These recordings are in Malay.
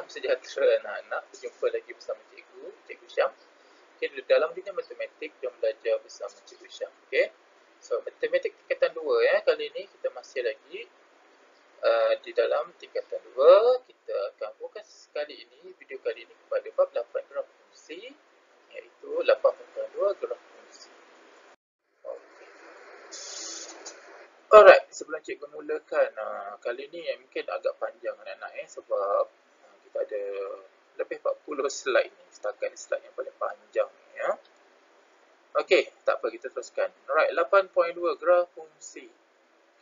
Salam sejahtera anak-anak, berjumpa lagi bersama Cikgu Syam. Okay, dalam dunia matematik, jom belajar bersama Cikgu Syam. Okay. So, matematik tingkatan 2 ya. Kali ini kita masih lagi di dalam tingkatan 2. Kita akan fokus kali ini, video kali ini kepada bab 8 graf fungsi, iaitu 8.2 graf fungsi. Okay. Alright, sebelum cikgu mulakan, kali ni mungkin agak panjang anak-anak sebab kita ada lebih 40 slide ni, setakat slide yang paling panjang ya. Okey, tak apa, kita teruskan. Alright, 8.2 graf fungsi.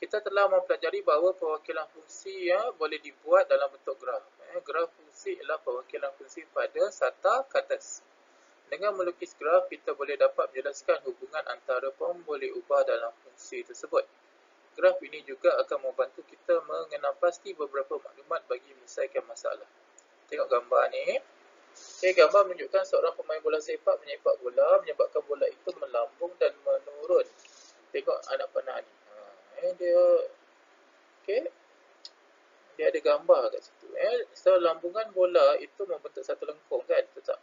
Kita telah mempelajari bahawa perwakilan fungsi ya boleh dibuat dalam bentuk graf. Graf fungsi ialah perwakilan fungsi pada sata ke atas. Dengan melukis graf, kita boleh dapat menjelaskan hubungan antara pemboleh ubah dalam fungsi tersebut. Graf ini juga akan membantu kita mengenal pasti beberapa maklumat bagi menyelesaikan masalah. Tengok gambar ni. Okay, gambar menunjukkan seorang pemain bola sepak menyepak bola, menyebabkan bola itu melambung dan menurun. Tengok anak panah ni. Dia ada gambar kat situ. So, lambungan bola itu membentuk satu lengkung kan? Betul tak?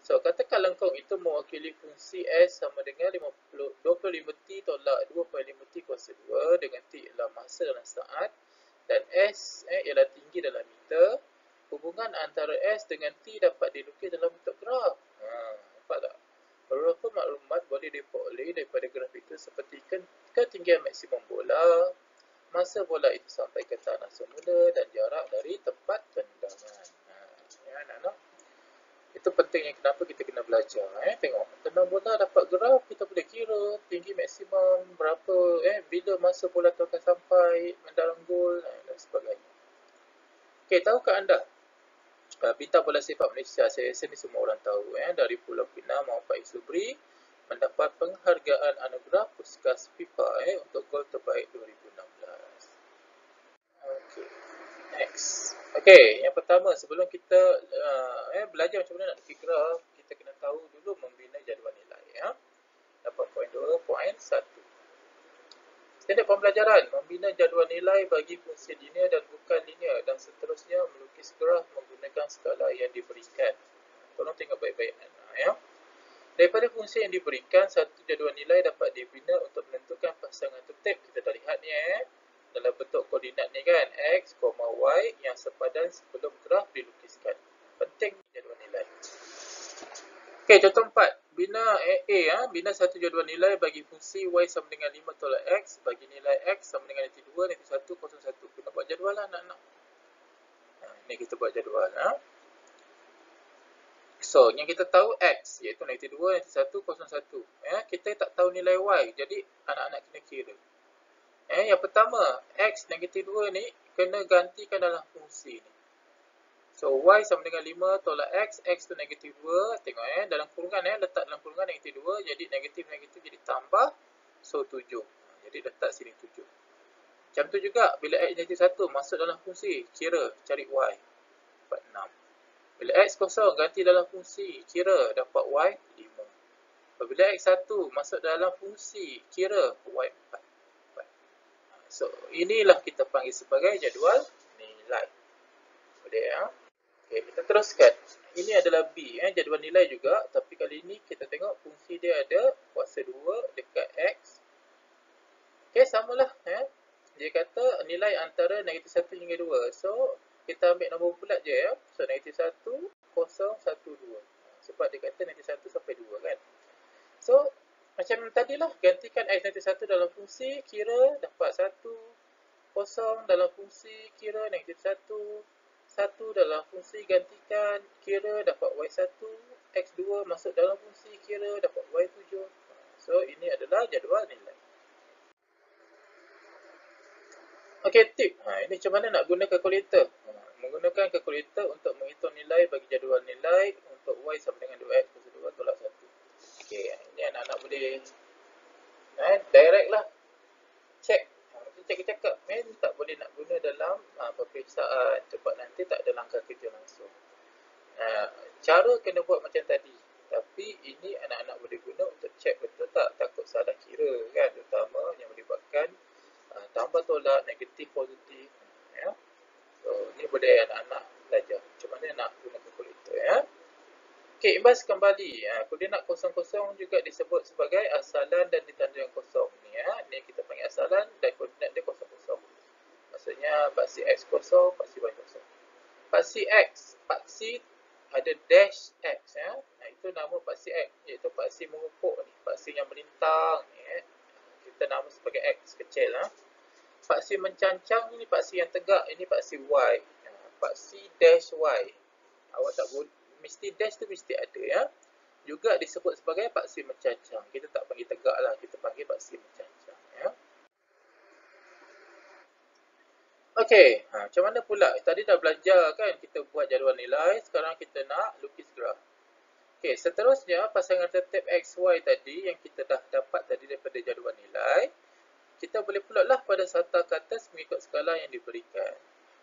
So, katakan lengkung itu mewakili fungsi S sama dengan 25T tolak 2.5T kuasa 2 dengan T ialah masa dalam saat dan S ialah tinggi dalam meter. Hubungan antara S dengan T dapat dilukis dalam bentuk graf. Nampak tak? Beberapa maklumat boleh diperoleh daripada graf itu seperti ketinggian maksimum bola, masa bola itu sampai ke tanah semula dan jarak dari tempat tendangan. Ya anak-anak. Itu pentingnya kenapa kita kena belajar. Tengok, tendang bola dapat graf, kita boleh kira tinggi maksimum berapa, bila masa bola tu akan sampai mendalam gol dan sebagainya. Okey, tahukah anda bintang bola sepak Malaysia, saya rasa ni semua orang tahu dari Pulau Pinang Muhammad Subri mendapat penghargaan anugerah Puskas FIFA untuk gol terbaik 2016. Okey, next. Okey, yang pertama sebelum kita belajar macam mana nak bikin graf, kita kena tahu dulu membina jadual nilai ya. 8.2.1. Standard pembelajaran, membina jadual nilai bagi fungsi linear dan bukan linear dan seterusnya melukis graf menggunakan skala yang diberikan. Tolong tengok baik-baik ya. Daripada fungsi yang diberikan, satu jadual nilai dapat dibina untuk menentukan pasangan tertib. Kita dah lihat ni dalam bentuk koordinat ni kan, X, Y yang sepadan sebelum graf dilukiskan. Penting jadual nilai. Okey, contoh 4. Bina bina satu jadual nilai bagi fungsi Y sama dengan 5 tolak X bagi nilai X sama dengan nanti 2, nanti 1, 0, 1. Kita buat jadual lah anak-anak. Ni kita buat jadual. So, yang kita tahu X iaitu nanti 2, nanti 1, 0, 1. Kita tak tahu nilai Y. Jadi, anak-anak kena kira. Yang pertama, X negatif 2 ni kena gantikan dalam fungsi ni. So, Y sama dengan 5 tolak X. X tu negatif 2. Tengok dalam kurungan letak dalam kurungan negatif 2. Jadi, negatif-negatif jadi tambah. So, 7. Jadi, letak sini 7. Macam tu juga, bila X negatif 1 masuk dalam fungsi, kira, cari Y. Dapat 6. Bila X kosong, ganti dalam fungsi, kira, dapat Y 5. Apabila X1 masuk dalam fungsi, kira, Y 4. So, inilah kita panggil sebagai jadual nilai. Boleh ya? Okey, kita teruskan. Ini adalah B, jadual nilai juga. Tapi kali ini kita tengok fungsi dia ada kuasa 2 dekat X. Okey, samalah. Dia kata nilai antara negatif 1 hingga 2. So, kita ambil nombor bulat je ya. So, negatif 1, 0, 1, 2. Sebab dia kata negatif 1 sampai 2 kan. So, macam tadilah, gantikan X negatif 1 dalam fungsi, kira dapat 1, 0 dalam fungsi, kira negatif 1, 1 dalam fungsi, gantikan, kira dapat Y1, X2 masuk dalam fungsi, kira dapat Y7. So, ini adalah jadual nilai. Okey, tip. Ini macam mana nak guna kalkulator. Menggunakan kalkulator untuk menghitung nilai bagi jadual nilai untuk Y sama dengan 2X plus 2 tolak 1. Okey, ini anak-anak boleh direct lah. Check. Macam cikgu cakap, tak boleh nak guna dalam peperiksaan. Sebab nanti tak ada langkah kerja langsung. Cara kena buat macam tadi. Tapi ini anak-anak boleh guna untuk check betul tak. Takut salah kira kan. Terutama yang melibatkan tambah tolak, negatif, positif. So, ni boleh anak-anak belajar macam mana nak guna kalkulator ya. Okey, imbas kembali. Koordinat kosong-kosong juga disebut sebagai asalan dan ditanda dengan kosong ni ya. Ni kita panggil asalan dan koordinat dia kosong-kosong. Maksudnya paksi x kosong, paksi y kosong. Paksi x, paksi ada dash x ya. Itu nama paksi x, iaitu paksi merupuk ni, paksi yang melintang ni ya. Kita nama sebagai x kecil ha. Paksi mencancang ni paksi yang tegak, ini paksi y. Paksi dash y. Awak tak boleh, mesti dash tu mesti ada ya. Juga disebut sebagai paksi mencancang. Kita tak panggil tegak lah, kita panggil paksi mencancang ya. Okey, macam mana pula? Tadi dah belajar kan kita buat jadual nilai, sekarang kita nak lukis graf. Okey, seterusnya pasangan tertib XY tadi yang kita dah dapat tadi daripada jadual nilai, kita boleh plotlah pada sarta ke atas mengikut skala yang diberikan.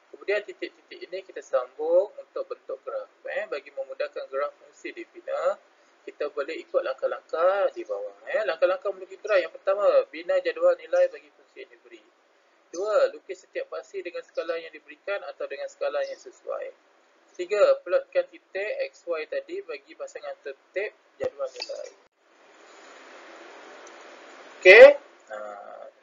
Kemudian titik-titik ini kita sambung untuk bentuk graf. Bagi memudahkan graf fungsi dibina, kita boleh ikut langkah-langkah di bawah. Langkah-langkah melukis graf. Yang pertama, bina jadual nilai bagi fungsi yang diberi. Dua, lukis setiap paksi dengan skala yang diberikan atau dengan skala yang sesuai. Tiga, plotkan titik XY tadi bagi pasangan tertib jadual nilai. Okey.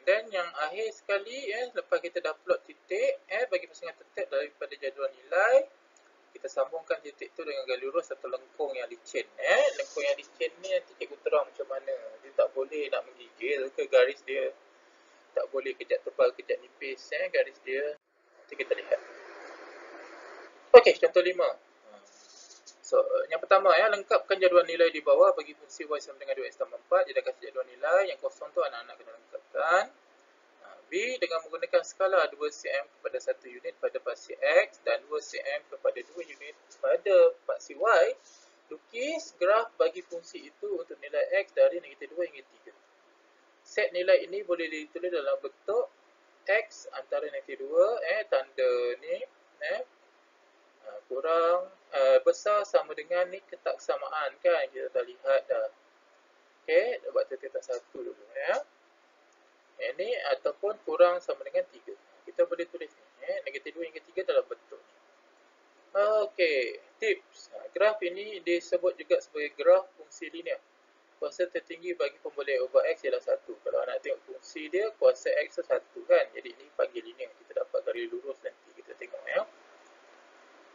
Dan yang akhir sekali lepas kita dah plot titik bagi pasangan tertib daripada jadual nilai, kita sambungkan titik tu dengan gali lurus atau lengkung yang licin. Lengkung yang licin ni nanti cikgu terang macam mana. Dia tak boleh nak menggigil ke garis dia. Tak boleh kejap tebal, kejap nipis garis dia. Nanti kita lihat. Okey, contoh 5. So, yang pertama lengkapkan jadual nilai di bawah bagi fungsi y sama dengan 2x tambah 4. Dia dah kasih jadual nilai, yang kosong tu anak-anak kena lengkapkan. B dengan menggunakan skala 2 cm kepada 1 unit pada paksi X dan 2 cm kepada 2 unit pada paksi Y. Lukis graf bagi fungsi itu untuk nilai X dari -2 hingga 3. Set nilai ini boleh ditulis dalam bentuk X antara -2, tanda ni, kurang besar sama dengan ni ketaksamaan kan, kita dah lihat dah. Okey, buat titik satu dulu ya. Ini ataupun kurang sama dengan 3. Kita boleh tulis ni -2 hingga 3 dalam bentuk ni. Okey, tips. Graf ini disebut juga sebagai graf fungsi linear. Kuasa tertinggi bagi pemboleh ubah X ialah 1. Kalau nak tengok fungsi dia, kuasa X tu 1 kan. Jadi ini panggil linear. Kita dapat garis lurus nanti kita tengok ya.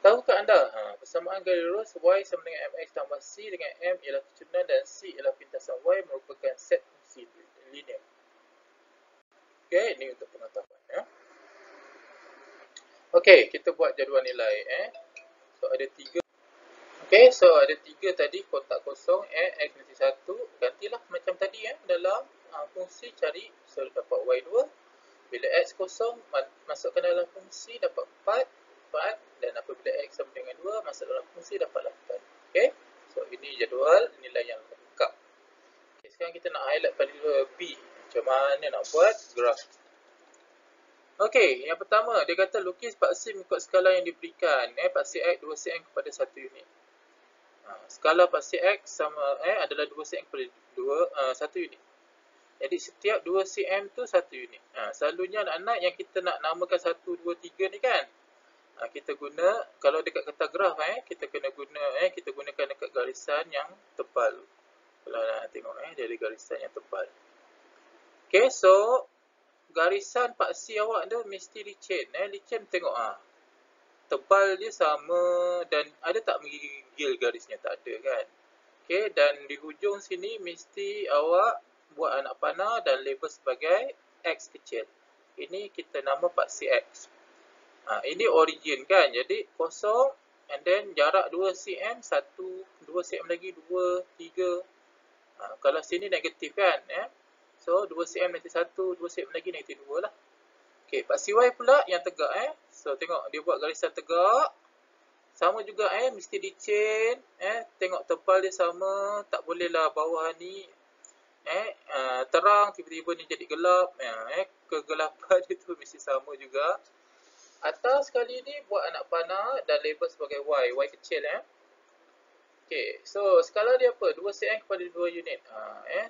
Tahukah anda persamaan garis lurus Y sama dengan MX tambah C dengan M ialah keturunan dan C ialah pintasan Y merupakan set fungsi linear. Okey, ini untuk pengetahuan ya. Okey, kita buat jadual nilai So ada 3. Okey, so ada 3 tadi kotak kosong X nanti 1. Gantilah macam tadi dalam fungsi cari, so dapat Y2. Bila X kosong masukkan dalam fungsi dapat 4 dan apabila X sama dengan 2 masuk dalam fungsi dapat 8. Okey, so ini jadual nilai yang lengkap. Okey, sekarang kita nak highlight pada B. Macam mana nak buat graf. Okey, yang pertama dia kata lukis paksi mengikut skala yang diberikan. Paksi X 2 cm kepada 1 unit. Skala paksi X sama adalah 2 cm kepada 1 unit. Jadi setiap 2 cm tu 1 unit. Selalunya anak-anak yang kita nak namakan 1, 2, 3 ni kan. Kita guna, kalau dekat kertas graf kita kena guna kita gunakan dekat garisan yang tebal. Kalau nak tengok dia ada garisan yang tebal. Okey, so garisan paksi awak tu mesti licin. Licin tengok tebal dia sama dan ada tak menggigil garisnya? Tak ada kan. Okey, dan di hujung sini mesti awak buat anak panah dan label sebagai X kecil. Ini kita nama paksi X. Ini origin kan. Jadi kosong and then jarak 2 cm, 1, 2 cm lagi 2, 3. Kalau sini negatif kan so 2 cm nanti 1, 2 cm lagi nanti 2 lah. Okey, paksi Y pula yang tegak so tengok dia buat garisan tegak. Sama juga mesti licin tengok tebal dia sama, tak bolehlah bawah ni terang tiba-tiba ni jadi gelap. Kegelapan dia tu mesti sama juga. Atas sekali ni buat anak panah dan label sebagai Y kecil Okey, so skala dia apa? 2 cm kepada 2 unit.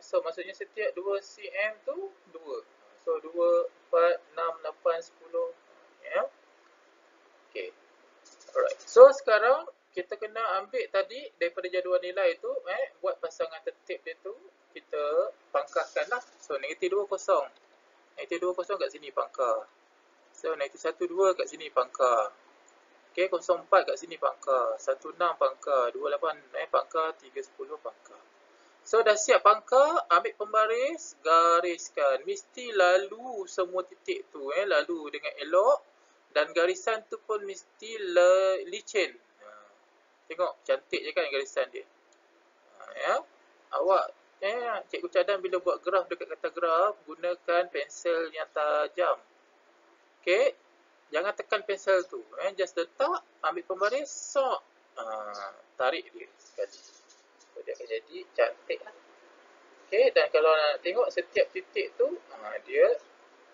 So maksudnya setiap 2 cm tu 2. So 2, 4, 6, 8, 10 Okey. Alright. So sekarang kita kena ambil tadi daripada jadual nilai tu, buat pasangan tertib dia tu, kita pangkahkan lah. So negatif 2 kosong. Negatif 2 kosong kat sini pangkah. So negatif 1 2 kat sini pangkah. Okey, 04 kat sini pangkah. 16 pangkah, 28 pangkah, 310 pangkah. So dah siap pangkah, ambil pembaris, gariskan. Mesti lalu semua titik tu, lalu dengan elok. Dan garisan tu pun mesti licin. Tengok, cantik je kan garisan dia. Ya. Awak, Cikgu cadang bila buat graf dekat kata graf, gunakan pensel yang tajam. Okey, jangan tekan pensel tu. Just letak, ambil pembaris, sok. Tarik dia sekali. So, dia akan jadi cantik lah. Okey, dan kalau nak tengok setiap titik tu, dia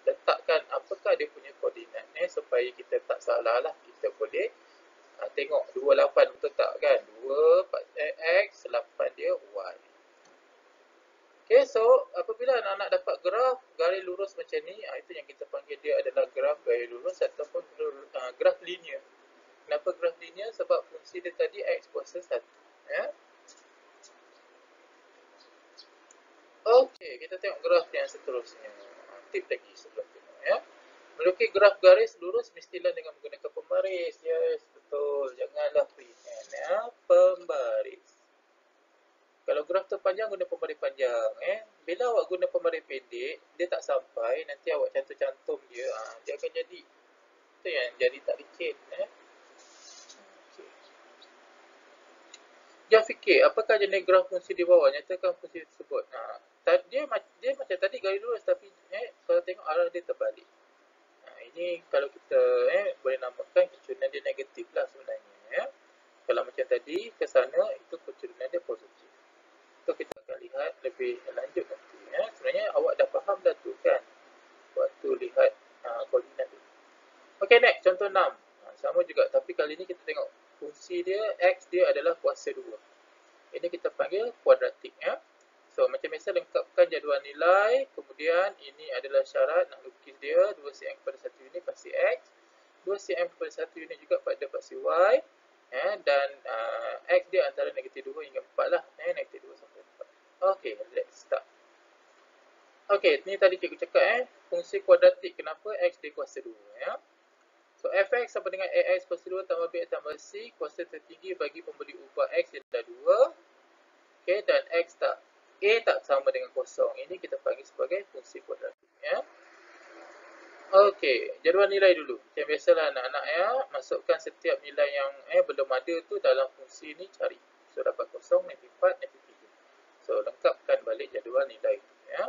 letakkan apakah dia punya koordinat supaya kita tak salah lah. Kita boleh tengok 28 betul tak kan? 2 X, 8 dia Y. Okay, so apabila anak-anak dapat graf garis lurus macam ni, itu yang kita panggil dia adalah graf garis lurus ataupun graf linear. Kenapa graf linear? Sebab fungsi dia tadi X kuasa 1. Ya. Okey, kita tengok graf yang seterusnya. Tip lagi sebelum tengok ya. Melukis graf garis lurus mestilah dengan menggunakan pembaris. Yes, betul. Janganlah freehand ya. Pembaris. Kalau graf tu panjang, guna pembaris panjang. Bila awak guna pembaris pendek, dia tak sampai. Nanti awak cantum-cantum dia. Dia akan jadi. Itu yang jadi tak licin. Okay. Jangan fikir, apakah jenis graf fungsi di bawah? Nyatakan fungsi tersebut. Dia macam tadi garis lurus, tapi kalau tengok arah dia terbalik. Ini kalau kita boleh namakan kecurunan dia negatif lah sebenarnya. Kalau macam tadi ke sana, itu kecurunan dia positif. So kita akan lihat lebih lanjut nanti. Sebenarnya awak dah faham dah tu kan, waktu lihat koordinat tu. Okey, next contoh 6. Sama juga, tapi kali ni kita tengok fungsi dia, X dia adalah kuasa 2. Ini kita panggil kuadratik ya. So macam biasa, lengkapkan jadual nilai. Kemudian ini adalah syarat nak lukis dia. 2 cm kepada 1 unit pasti X, 2 cm kepada 1 unit juga pada pasti Y. Dan X dia antara negatif 2 hingga 4 lah. Negatif 2 sampai 4. Okay, let's start. Okay, ni tadi cikgu cakap fungsi kuadratik. Kenapa? X dia kuasa 2 ya. So fx sama dengan ax kuasa 2 tambah b tambah c. Kuasa tertinggi bagi pemberi ubah x ialah 2. Okay, dan x tak, a tak sama dengan kosong. Ini kita panggil sebagai fungsi kuadratik ya. Okey, jadual nilai dulu. Macam biasalah anak-anak ya, masukkan setiap nilai yang belum ada tu dalam fungsi ni, cari. So dapat kosong, negatif 4, negatif 3. So lengkapkan balik jadual nilai ya.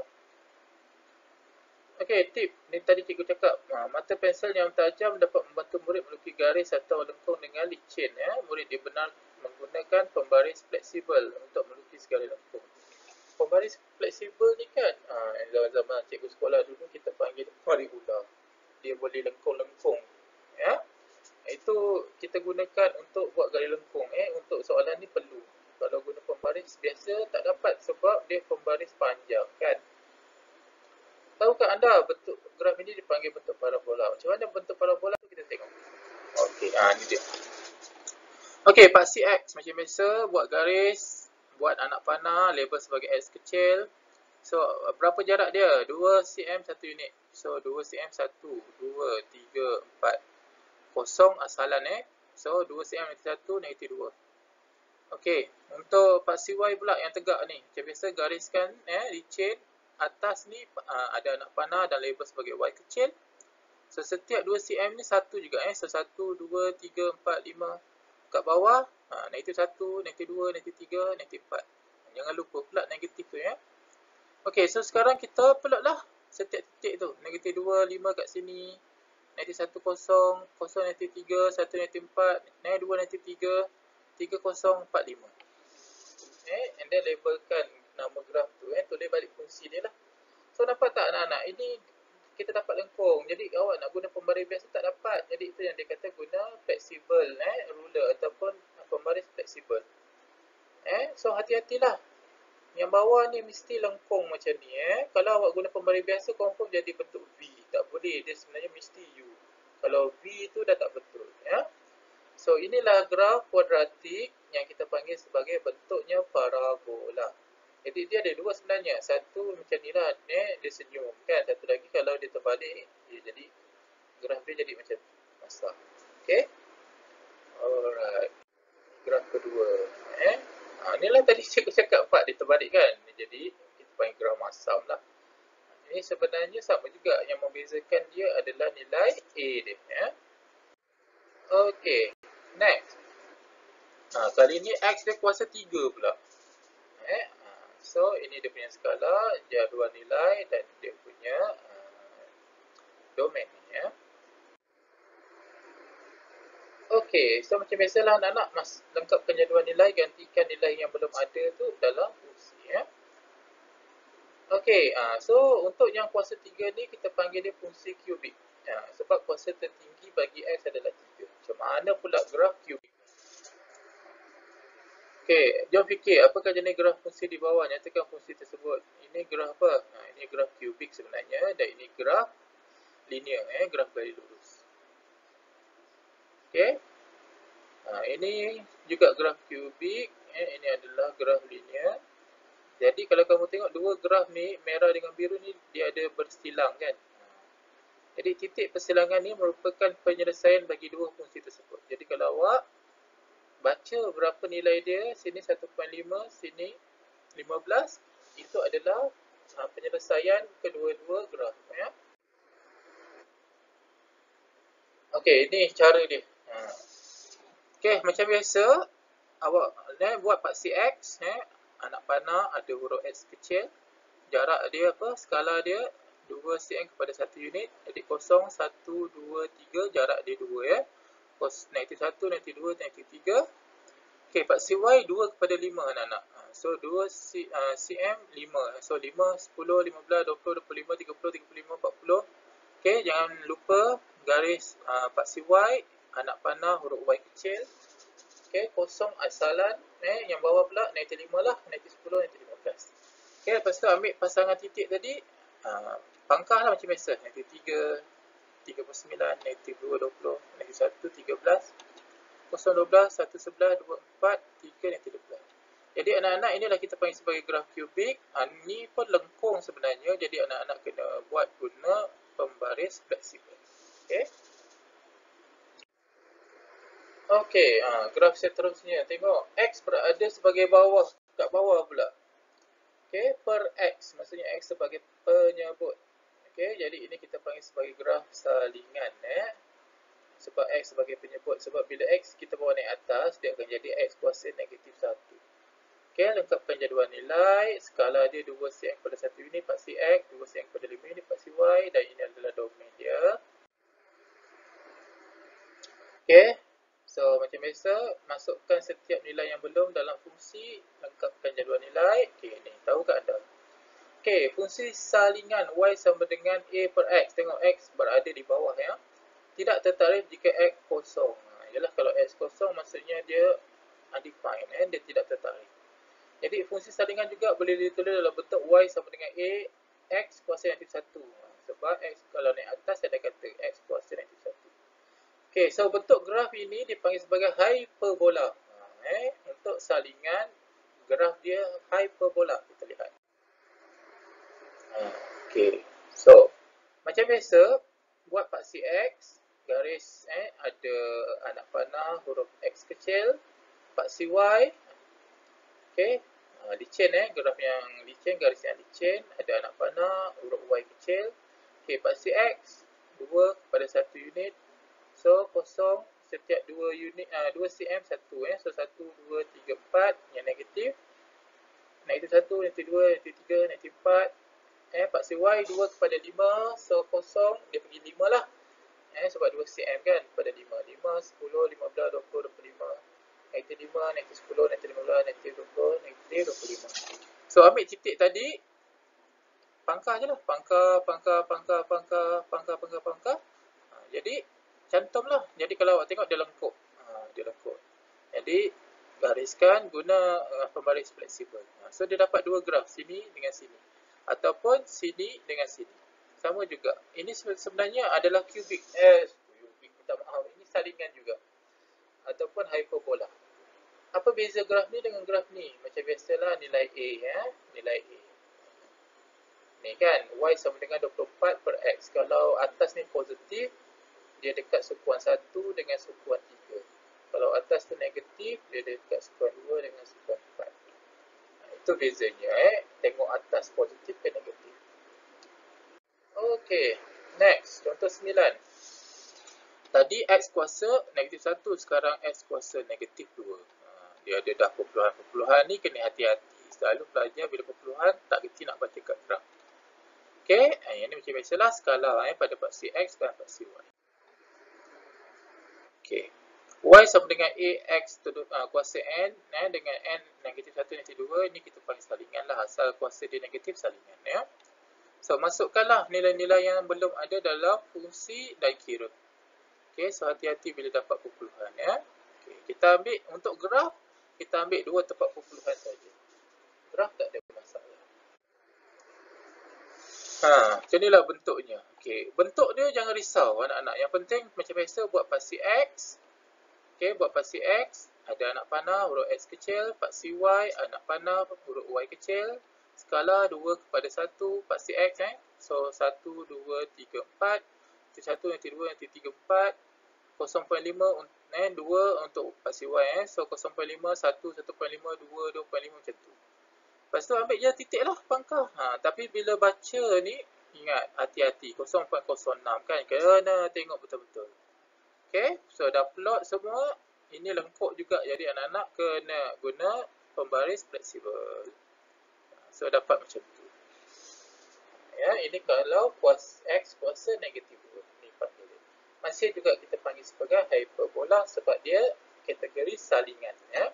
Okey, tip. Ni tadi cikgu cakap, mata pensel yang tajam dapat membantu murid melukis garis atau lengkung dengan licin ya. Murid dibenar menggunakan pembaris fleksibel untuk melukis garis lengkung. Pembaris fleksibel ni kan, zaman-zaman cikgu sekolah dulu kita panggil pembaris ular. Dia boleh lengkung-lengkung ya. Itu kita gunakan untuk buat garis lengkung. Untuk soalan ni perlu. Kalau guna pembaris biasa tak dapat sebab dia pembaris panjang kan. Tahukah anda bentuk graf ini dipanggil bentuk parabola? Macam mana bentuk parabola tu kita tengok. Okey, ni dia. Okey, paksi X macam biasa, buat garis, buat anak panah, label sebagai X kecil. So, berapa jarak dia? 2 cm 1 unit. So, 2 cm 1, 2, 3, 4. Kosong asalan So, 2 cm negatif 1, negatif 2. Okey, untuk paksi Y pula yang tegak ni. Macam biasa, gariskan licin. Atas ni ada anak panah dan label sebagai Y kecil. So, setiap 2 cm ni 1 juga. So, 1, 2, 3, 4, 5. Kat bawah, negatif 1, negatif 2, negatif 3, negatif 4. Jangan lupa pula negatif tu ya. Okey, so sekarang kita pelotlah setiap titik tu. Negatif 2, 5 kat sini. Negatif 1, 0, 0, negatif 3, 1, negatif 4, negatif 2, negatif 3, 3, 0, 4, 5. And then labelkan nama graf tu, tulis balik fungsi dia lah. So nampak tak anak-anak, ini kita dapat lengkung. Jadi awak nak guna pembaris biasa tak dapat. Jadi itu yang dia kata guna fleksibel ruler ataupun pembaris fleksibel. So hati-hatilah. Yang bawah ni mesti lengkung macam ni Kalau awak guna pembaris biasa confirm jadi bentuk V. Tak boleh, dia sebenarnya mesti U. Kalau V tu dah tak betul So inilah graf kuadratik yang kita panggil sebagai bentuknya parabola. Jadi dia ada dua sebenarnya. Satu macam ni lah, dia senyum kan. Satu lagi kalau dia terbalik, dia jadi graf dia jadi macam masa. Okay. Alright. Graf kedua. Inilah tadi saya cakap 4 dia terbalik kan. Jadi kita panggil graf masam lah. Ini sebenarnya sama juga. Yang membezakan dia adalah nilai A dia. Okay. Next. Kali ni X dia kuasa 3 pula. So, ini dia punya skala, jadual nilai dan dia punya domain. Okay, so macam biasalah anak-anak, lengkapkan jadual nilai, gantikan nilai yang belum ada tu dalam fungsi. Okay, so untuk yang kuasa 3 ni, kita panggil dia fungsi kubik. Sebab kuasa tertinggi bagi X adalah 3. Macam mana pula graf kubik? Okey, jom fikir apakah jenis graf fungsi di bawah. Nyatakan fungsi tersebut. Ini graf apa? Ini graf kubik sebenarnya dan ini graf linear, graf garis lurus. Okey. Ini juga graf kubik, ini adalah graf linear. Jadi kalau kamu tengok dua graf ni, merah dengan biru ni dia ada bersilang kan. Jadi titik persilangan ni merupakan penyelesaian bagi dua fungsi tersebut. Jadi kalau awak baca berapa nilai dia, sini 1.5, sini 15, itu adalah penyelesaian kedua-dua graf. Okey, ini cara dia. Okey, macam biasa, awak buat paksi X, anak panah ada huruf X kecil, jarak dia apa, skala dia 2 cm kepada 1 unit, jadi 0, 1, 2, 3, jarak dia 2 negatif 1, negatif 2, negatif 3. Okey, paksi Y 2 kepada 5 anak-anak. So 2 cm 5. So 5, 10, 15, 20, 25, 30, 35, 40. Okey, jangan lupa garis paksi Y, anak panah huruf Y kecil. Okey, 0 asalan, yang bawah pula negatif 5 lah, negatif 10, negatif 15. Okey, lepas tu ambil pasangan titik tadi, pangkah lah macam biasa. Negatif 3, 39, negatif 2, 20, negatif 1, 13, 0, 12, 1, 11, 2, 4, 3, negatif 12. Jadi anak-anak inilah kita panggil sebagai graf kubik. Ni pun lengkung sebenarnya. Jadi anak-anak kena buat guna pembaris fleksibel. Okey. Okey, graf seterusnya. Tengok, X berada sebagai bawah. Kat bawah pula. Okey, per X. Maksudnya X sebagai penyebut. Okey, jadi ini kita panggil sebagai graf salingan. Sebab X sebagai penyebut. Sebab bila X kita bawa naik atas, dia akan jadi X kuasa negatif 1. Okey, lengkapkan jadual nilai. Skala dia 2 cm kepada 1 unit paksi X, 2 cm kepada 5 unit paksi Y, dan ini adalah domain dia. Okey, so macam biasa, masukkan setiap nilai yang belum dalam fungsi, lengkapkan jadual nilai. Okey, ni tahu ke anda? Okey, fungsi salingan Y sama dengan A per X. Tengok X berada di bawah ya. Tidak tertarif jika X kosong. Yalah, kalau X kosong maksudnya dia undefined, dia tidak tertarif. Jadi fungsi salingan juga boleh ditulis dalam bentuk Y sama dengan A X kuasa negatif 1. Sebab X kalau naik atas ada kata X kuasa negatif 1. Okey, so bentuk graf ini dipanggil sebagai hyperbola. Untuk salingan, graf dia hyperbola. Kita lihat. Okey, so macam biasa, buat paksi X, garis ada anak panah huruf X kecil, paksi Y. Okey, licin graf yang licin, garis yang licin, ada anak panah huruf Y kecil. Okey, paksi X 2 kepada 1 unit. So 0 setiap 2 unit 2 cm 1 So 1 2 3 4 yang negatif. Negatif 1, negatif 2, negatif 3, negatif 4. Paksi Y 2 kepada 5. So 0 dia pergi 5 lah. Sebab 2 cm kan pada 5. 5, 10, 15, 20, 25. Negatif 5, negatif 10, negatif 15, negatif 20, negatif 25. So ambil titik tadi, pangkah je lah. Pangkah. Jadi cantum lah. Jadi kalau awak tengok dia lengkuk. Jadi gariskan guna pembaris fleksibel. So dia dapat dua graf, sini dengan sini. Ataupun sini dengan sini. Sama juga. Ini sebenarnya adalah kubik. Kubik, minta maaf. Ini salingan juga. ataupun hyperbola. Apa beza graf ni dengan graf ni? Macam biasalah nilai A ya, nilai A. Ni kan, Y sama dengan 24 per X. Kalau atas ni positif, dia dekat sukuan 1 dengan sukuan 3. Kalau atas tu negatif, dia dekat sukuan 2 dengan sukuan 4. Itu bezanya tengok atas positif ke negatif. Okey, next, contoh 9. Tadi X kuasa negatif 1, sekarang X kuasa negatif 2. Dia ada dah perpuluhan-perpuluhan ni, kena hati-hati. Selalu belajar bila perpuluhan, tak kerti nak baca kat graf. Okey, yang ni macam biasalah skala pada paksi X dan paksi Y. Okey, Y sama dengan AX kuasa N dengan N negatif 1 negatif 2. Ini kita panggil salingan lah, asal kuasa dia negatif salingan ya. So, masukkanlah nilai-nilai yang belum ada dalam fungsi dan kira. Okey, so hati-hati bila dapat perpuluhan ya. Okey, kita ambil untuk graf, kita ambil dua tempat perpuluhan saja. Graf tak ada masalah. Macam inilah bentuknya. Okey, bentuk dia jangan risau anak-anak. Yang penting macam biasa buat paksi X. Okey, buat paksi X, ada anak panah huruf X kecil, paksi Y, anak panah huruf Y kecil, skala 2 kepada 1, paksi X So 1, 2, 3, 4, nanti 1, nanti 2, nanti 3, 4, 0.5 2 untuk paksi Y So 0.5, 1, 1.5, 2, 2.5 macam tu. Lepas tu ambil je titik lah pangkah. Tapi bila baca ni, ingat hati-hati 0.06 kan, kena tengok betul-betul. Okay, so dah plot semua. Ini lengkuk juga, jadi anak-anak kena guna pembaris fleksibel. So dapat macam tu. Ya, ini kalau X kuasa negatif 2. Ni panggil dia. Masih juga kita panggil sebagai hyperbola sebab dia kategori salingan ya.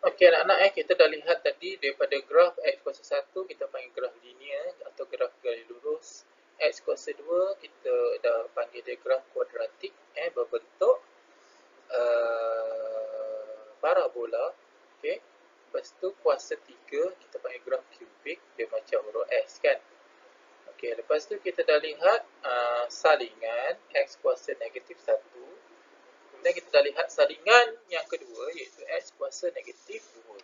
Okey anak-anak kita dah lihat tadi daripada graf X kuasa 1 kita panggil graf linear atau graf garis lurus. X kuasa 2 kita dah panggil dia graf kuadratik berbentuk parabola. Okey. Lepas tu kuasa 3 kita panggil graf kubik, dia macam huruf S kan. Okey, lepas tu kita dah lihat salingan X kuasa negatif 1. Kemudian kita dah lihat salingan yang kedua iaitu X kuasa negatif 2.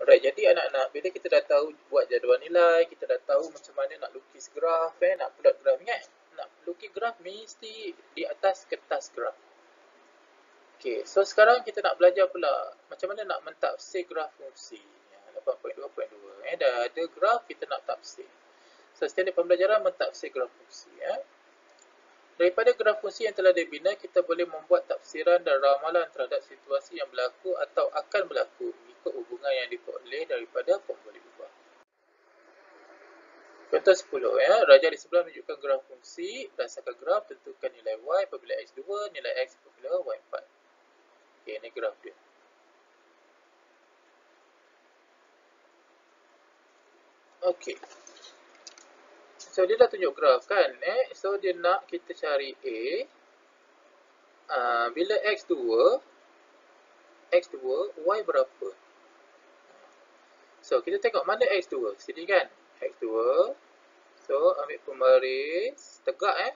Alright, jadi anak-anak bila kita dah tahu buat jadual nilai, kita dah tahu macam mana nak lukis graf nak plot graf ingat. Nak lukis graf mesti di atas kertas graf. Okey, so sekarang kita nak belajar pula macam mana nak mentafsir graf fungsi. 8.2.2 dah ada graf, kita nak tafsir. So standard pembelajaran mentafsir graf fungsi Daripada graf fungsi yang telah dibina, kita boleh membuat tafsiran dan ramalan terhadap situasi yang berlaku atau akan berlaku mengikut hubungan yang diperoleh daripada formula ubah. Contoh 10 raja di sebelah menunjukkan graf fungsi. Berdasarkan graf, tentukan nilai Y apabila X2, nilai X apabila Y4. Okey, ini graf dia. Okey. So dia dah tunjuk graf kan So dia nak kita cari A. Bila X2 Y berapa? So kita tengok mana X2 sini kan, X2. So ambil pembaris tegak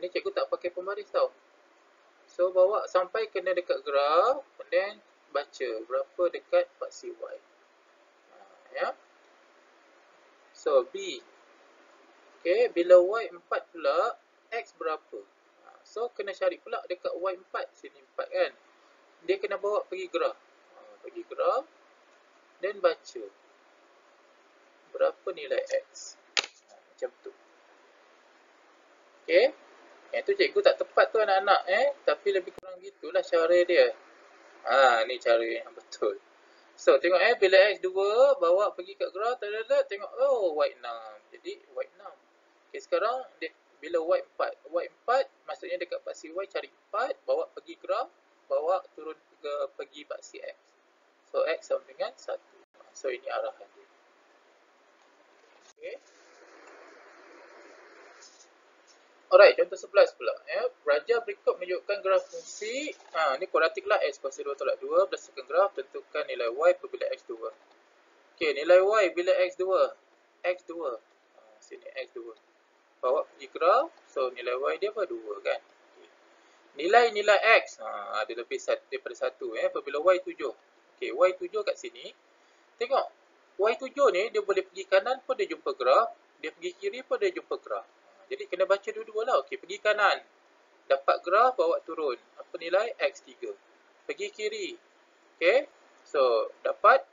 ni cikgu tak pakai pembaris tau. So bawa sampai kena dekat graf, then baca berapa dekat paksi Y. So B. Okey, bila Y4 pula, X berapa? So, kena cari pula dekat Y4. Sini 4 kan? Dia kena bawa pergi graf. Pergi graf. Dan baca. Berapa nilai X? Macam tu. Okey. Yang tu cikgu tak tepat tu anak-anak. Tapi lebih kurang gitulah cara dia. Ni cara yang betul. So, tengok bila X2 bawa pergi kat graf. Tengok, Y6. Jadi, Y6. Okay, sekarang bila Y4 maksudnya dekat paksi Y cari 4, bawa pergi graf, bawa turun pergi paksi X. So X sama dengan 1. So ini arahan dia. Okay. Alright, contoh 11 pula. Raja berikut menunjukkan graf fungsi. Ni kuadratik lah X kuasa 2 tolak 2. Berdasarkan graf, tentukan nilai Y apabila X2. Okay, nilai Y bila X2. X2. Sini X2. bawa pergi graf, so nilai Y dia apa? 2 kan. Okay. Nilai-nilai X, ada lebih daripada 1 apabila Y 7. Okay, Y 7 kat sini, tengok Y 7 ni dia boleh pergi kanan pun dia jumpa graf, dia pergi kiri pun dia jumpa graf. Jadi kena baca dua-dua lah. Okay, pergi kanan, dapat graf, bawa turun. Apa nilai? X 3. Pergi kiri, okay, so dapat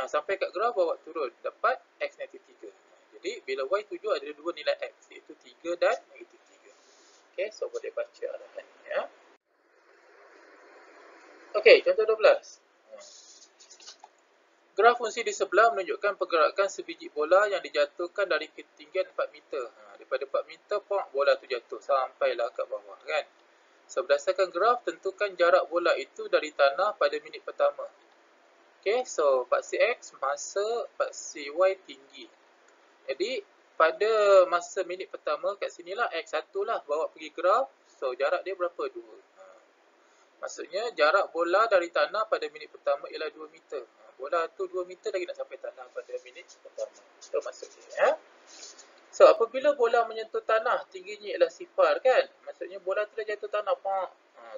sampai kat graf, bawa turun, dapat X negatif 3. Jadi bila Y 7 ada dua nilai X, iaitu 3 dan negatif 3. Okay, so boleh baca arahan ni ya. Okay, contoh 12. Graf fungsi di sebelah menunjukkan pergerakan sebiji bola yang dijatuhkan dari ketinggian 4 meter. Daripada 4 meter, bola tu jatuh sampailah kat bawah kan. So, berdasarkan graf, tentukan jarak bola itu dari tanah pada minit pertama. Okay, so paksi X, masa paksi Y tinggi. Jadi, pada masa minit pertama, kat sinilah X1 lah, bawa pergi graf. So, jarak dia berapa? 2. Maksudnya, jarak bola dari tanah pada minit pertama ialah 2 meter. Bola tu 2 meter lagi nak sampai tanah pada minit pertama. Itu maksudnya. So, apabila bola menyentuh tanah, tingginya ialah sifar kan? Maksudnya, bola tu dah jatuh tanah.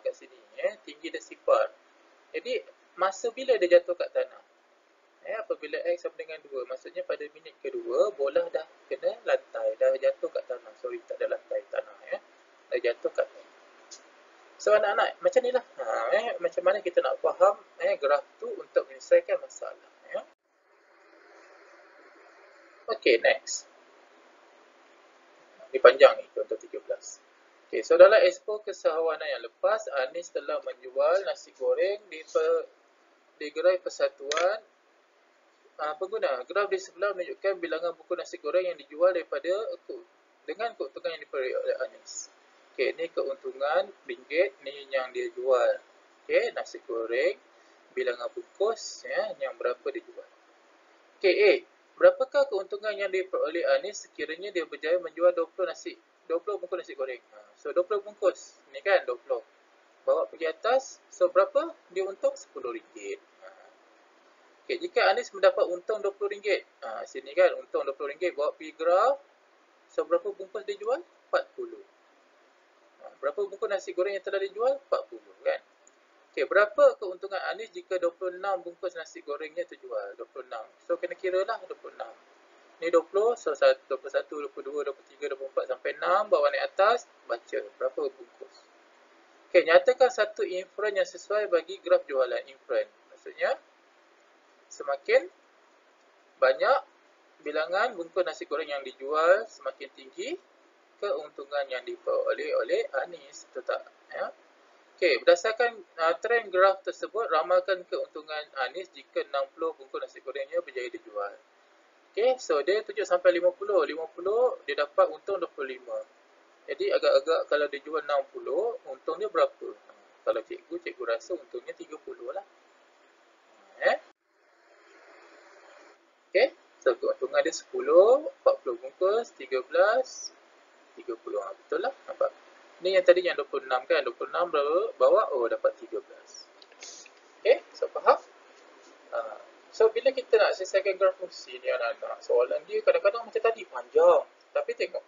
Kat sini. Tinggi dia sifar. Jadi, masa bila dia jatuh kat tanah? Apabila X sama dengan 2. Maksudnya, pada minit kedua, bola dah kena lantai. Dah jatuh kat tanah. Sorry, tak ada lantai tanah. Dah jatuh kat tanah. So anak-anak, macam ni lah. Macam mana kita nak faham graf tu untuk menyelesaikan masalah. Okay, next. Ini panjang ni, contoh 13. Okay, so dalam expo kesehawanan yang lepas, Anis telah menjual nasi goreng di gerai persatuan pengguna. Graf di sebelah menunjukkan bilangan buku nasi goreng yang dijual dengan keuntungan yang diperoleh oleh Anis. Okay, ni keuntungan ringgit, ni yang dia jual. Okay, nasi goreng, bilangan bungkus, yang berapa dia jual. Okay, A. Berapakah keuntungan yang diperoleh Anis sekiranya dia berjaya menjual 20 bungkus nasi goreng. So, 20 bungkus. Ni kan, 20. Bawa pergi atas. So, berapa? Dia untung RM10. Okay, jika Anis mendapat untung RM20. Sini kan, untung RM20. Bawa pergi graf. So, berapa bungkus dia jual? 40. Berapa bungkus nasi goreng yang telah dijual? 40 kan. Okey, berapa keuntungan Anis jika 26 bungkus nasi gorengnya terjual? 26. So kena kira lah 26. Ni 20, so 21, 22, 23, 24 sampai 6, bawa naik atas, baca berapa bungkus. Okey, nyatakan satu inferen yang sesuai bagi graf jualan inferen. Maksudnya semakin banyak bilangan bungkus nasi goreng yang dijual, semakin tinggi keuntungan yang diperoleh oleh Anis, betul tak? Okey, berdasarkan trend graf tersebut, ramalkan keuntungan Anis jika 60 bungkus nasi gorengnya berjaya dijual. Okey, so dia 7 sampai 50. 50 dia dapat untung 25. Jadi agak-agak kalau dia jual 60, untung dia berapa? Kalau cikgu rasa untungnya 30 lah. Okey, so keuntungan dia 10, 40 bungkus, 13, 30. Betul lah, nampak? Ni yang tadi yang 26 kan, 26 berapa? Bawa, dapat 13. Okay, so faham? So bila kita nak selesaikan graf fungsi ni anak-anak, soalan dia kadang-kadang macam tadi, panjang. Tapi tengok,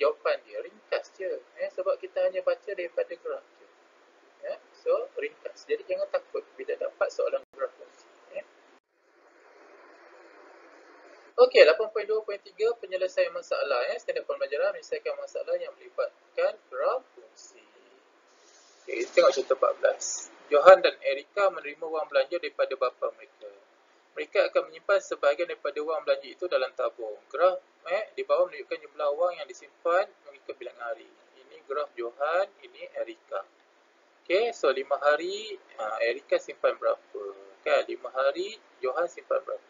jawapan dia ringkas je. Sebab kita hanya baca daripada graf je. So, ringkas. Jadi jangan takut bila dapat soalan graf fungsi. Okey, 8.2.3 penyelesaian masalah. Standard pembelajaran menyelesaikan masalah yang melibatkan graf fungsi. Okey, tengok contoh 14. Johan dan Erika menerima wang belanja daripada bapa mereka. Mereka akan menyimpan sebahagian daripada wang belanja itu dalam tabung. Graf di bawah menunjukkan jumlah wang yang disimpan mengikut bilangan hari. Ini graf Johan, ini Erika. Okey, so 5 hari Erika simpan berapa? Kan, 5 hari Johan simpan berapa?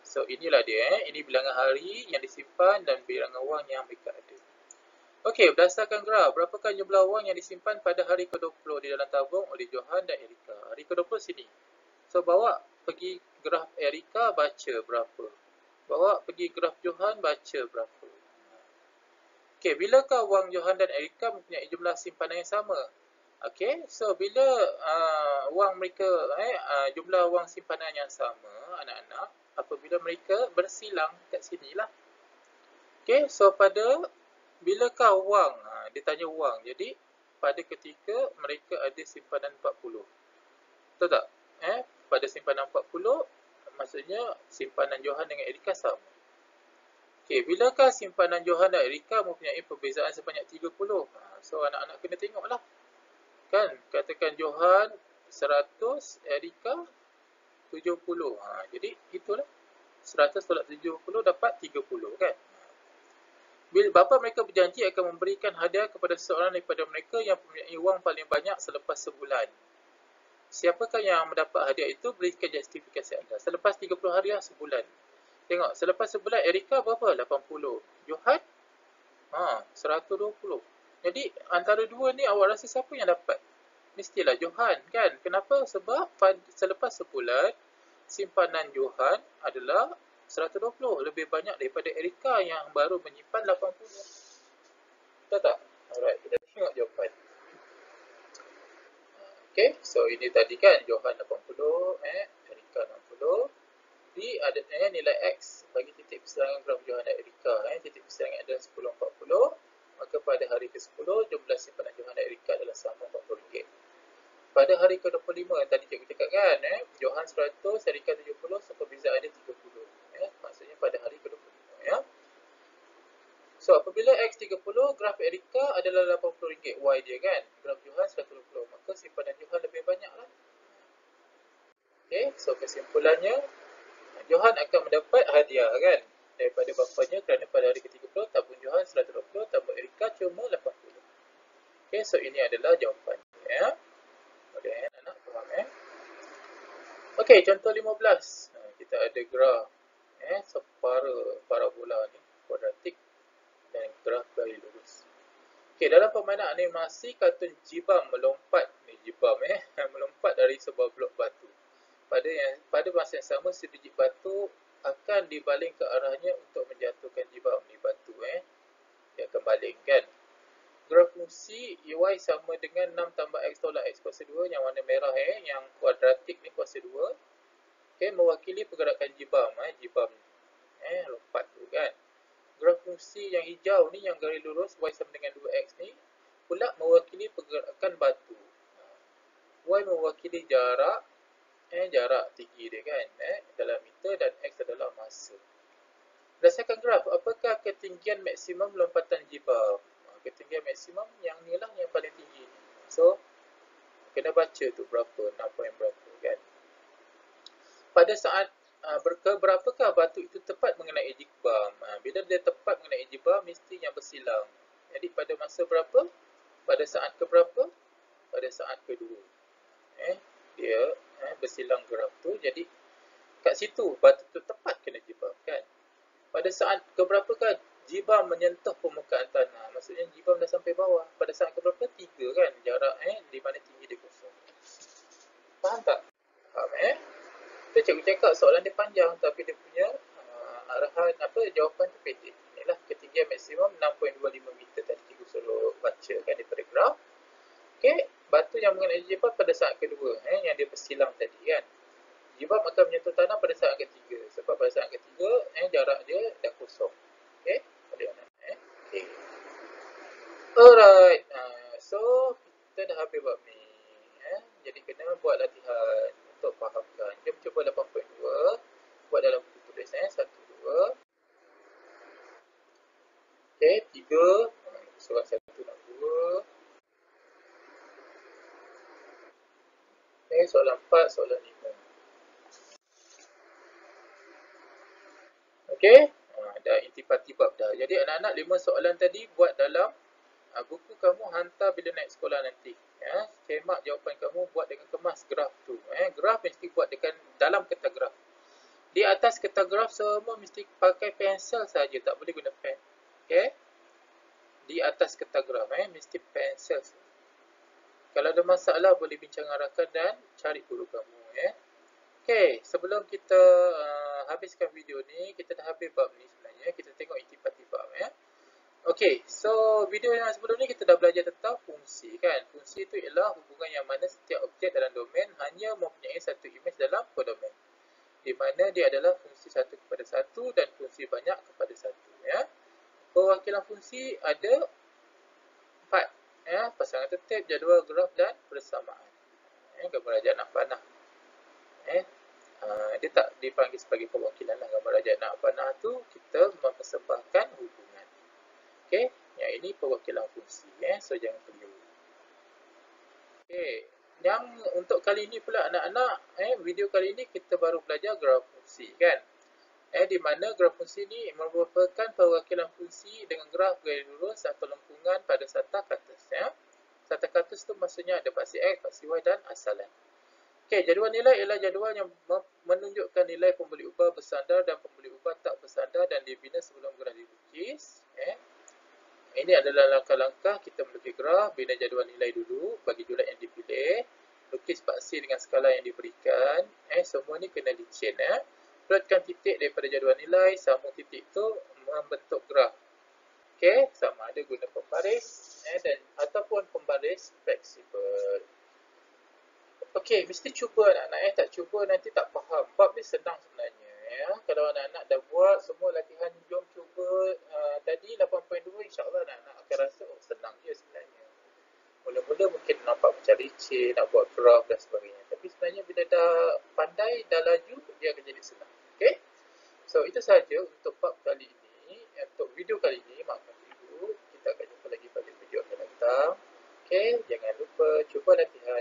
So inilah dia, ini bilangan hari yang disimpan dan bilangan wang yang mereka ada. Okey, berdasarkan graf, berapakah jumlah wang yang disimpan pada hari ke-20 di dalam tabung oleh Johan dan Erika? Hari ke-20 sini. So bawa pergi graf Erika, baca berapa. Bawa pergi graf Johan, baca berapa. Okey, bilakah wang Johan dan Erika mempunyai jumlah simpanan yang sama? Okey, so bila wang mereka, jumlah wang simpanan yang sama, anak-anak, apabila mereka bersilang kat sini lah. Okay, so pada bilakah wang? Dia tanya wang. Jadi pada ketika mereka ada simpanan 40. Betul tak? Pada simpanan 40, maksudnya simpanan Johan dengan Erika sama. Okey, bilakah simpanan Johan dan Erika mempunyai perbezaan sebanyak 30? So anak-anak kena tengoklah. Kan, katakan Johan 100, Erika 70. Jadi itulah 100 tolak 70 dapat 30 kan. Bila bapa mereka berjanji akan memberikan hadiah kepada seseorang daripada mereka yang mempunyai wang paling banyak selepas sebulan. Siapakah yang mendapat hadiah itu? Berikan justifikasi anda. Selepas 30 hari sebulan. Tengok, selepas sebulan Erika berapa? 80. Johan 120. Jadi antara dua ni awak rasa siapa yang dapat? Mestilah Johan kan? Kenapa? Sebab selepas sebulan simpanan Johan adalah 120, lebih banyak daripada Erika yang baru menyimpan 80. Betul tak? Alright, kita tengok jawapan. Okay, so ini tadi kan Johan 80, Erika 60. Di ada nilai X bagi titik persilangan graf Johan dan Erika. Titik persilangan adalah 10.40. Maka pada hari ke-10, jumlah simpanan Johan dan Erika adalah sama RM40. Pada hari ke-25 yang tadi cikgu cakap kan, Johan 100, Erika 70, so perbezaan dia 30. Maksudnya pada hari ke-25 ya. So apabila X 30, graf Erika adalah RM80, Y dia kan. Graf Johan 120, maka simpanan Johan lebih banyak lah. Okay, so kesimpulannya Johan akan mendapat hadiah kan daripada bapanya kerana pada hari ke-30 tabung Johan 120, tabung Erika cuma 80. Okay, so ini adalah jawapan ya. Okay, anak faham Okay, contoh 15. Kita ada graf parabola ni, kuadratik dan graf garis lurus. Okay, dalam permainan animasi kartun Jibam melompat melompat dari sebuah blok batu. Pada masa yang sama, sebiji batu akan dibaling ke arahnya untuk menjatuhkan Jibam ni batu dia akan baling kan. Graf fungsi y sama dengan 6 tambah x tolak x kuasa 2 yang warna merah yang kuadratik ni kuasa 2. Okay, mewakili pergerakan Jibam Jibam lompat tu kan. Graf fungsi yang hijau ni yang garis lurus y sama dengan 2x ni pula mewakili pergerakan batu. Y mewakili jarak jarak tinggi dia kan dalam meter dan x adalah masa. Berdasarkan graf, apakah ketinggian maksimum lompatan Jibam? Ketinggian maksimum yang ni lah yang paling tinggi. So kena baca tu berapa, 6 poin berapa kan. Pada saat berapakah batu itu tepat mengenai Jibam? Bila dia tepat mengenai Jibam, mesti yang bersilang. Jadi pada masa berapa? Pada saat ke berapa? Pada saat kedua. Dia bersilang graf tu. Jadi kat situ batu tu tepat kena Jibam kan. Pada saat ke berapakah Jibam menyentuh permukaan tanah? Maksudnya Jibam dah sampai bawah. Pada saat ke berapa? 3 kan. Jarak di mana tinggi dia kosong. Faham tak? Faham Itu cikgu cakap soalan dia panjang tapi dia punya arahan jawapan tu pendek. Inilah ketinggian maksimum 6.25 meter tadi cikgu suruh baca kan daripada graf. Okey, batu yang mengenai Jibam pada saat kedua yang dia bersilang tadi kan. Jibam akan menyentuh tanah pada saat ketiga. Sebab pada saat ketiga jarak dia dah kosong. Okey, boleh anak okey. Alright. So kita dah habis bab ni. Jadi kena buat latihan untuk fahamkan. Jom cuba 8.2 buat dalam buku tulis 1 2. Okey, 3 soalan 1 dan 2. Soalan 4, soalan 5. Okey, dah intipati bab dah. Jadi anak-anak 5 soalan tadi buat dalam buku kamu hantar bila naik sekolah nanti. Semak jawapan kamu buat dengan kemas graf tu. Graf mesti buat dengan dalam kertas graf. Di atas kertas graf semua mesti pakai pensel saja, tak boleh guna pen. Okey. Di atas kertas graf mesti pensel saja. Kalau ada masalah boleh bincang dengan rakan dan cari guru kamu Okey, sebelum kita habiskan video ni, kita dah habis bab ni sebenarnya. Kita tengok intipati bab Okey, so video yang sebelum ni kita dah belajar tentang fungsi kan. Fungsi itu ialah hubungan yang mana setiap objek dalam domain hanya mempunyai satu imej dalam kodomain. Di mana dia adalah fungsi 1 kepada 1 dan fungsi banyak kepada 1 perwakilan fungsi ada 4. Ya, pasangan tertib, jadual, graf dan persamaan. Gambar rajak anak panah. Dia tak dipanggil sebagai perwakilan lah. Gambar rajak anak panah tu kita mempersembahkan hubungan. Okey, yang ini perwakilan fungsi. So jangan keliru. Okey, yang untuk kali ini pula anak-anak, video kali ini kita baru belajar graf fungsi kan. Di mana graf fungsi ni merupakan perwakilan fungsi dengan graf garis lurus atau lengkungan pada sata katus. Sata katus tu maksudnya ada paksi X, paksi Y dan asalan. Okey, jadual nilai ialah jadual yang menunjukkan nilai pembeli ubah bersandar dan pembeli ubah tak bersandar dan dibina sebelum graf dilukis. Ini adalah langkah-langkah kita melukis graf, bina jadual nilai dulu bagi julat yang dipilih, lukis paksi dengan skala yang diberikan. Semua ni kena di-chain. Plotkan titik daripada jadual nilai, sambung titik tu membentuk graf. Okey, sama ada guna pembaris dan ataupun pembaris fleksibel. Okey, mesti cuba anak-anak. Tak cuba nanti tak faham. Bab ni senang sebenarnya. Kalau anak-anak dah buat semua latihan, jom cuba tadi 8.2, insyaAllah anak-anak akan rasa senang je sebenarnya. Mula-mula mungkin nampak macam licin, nak buat graf dan sebagainya. Tapi sebenarnya bila dah pandai, dah laju, dia akan jadi senang. Okey? So, itu sahaja untuk bab kali ini. Untuk video kali ini, maafkan dulu. Kita akan jumpa lagi pada video akan datang. Okey? Jangan lupa cuba latihan.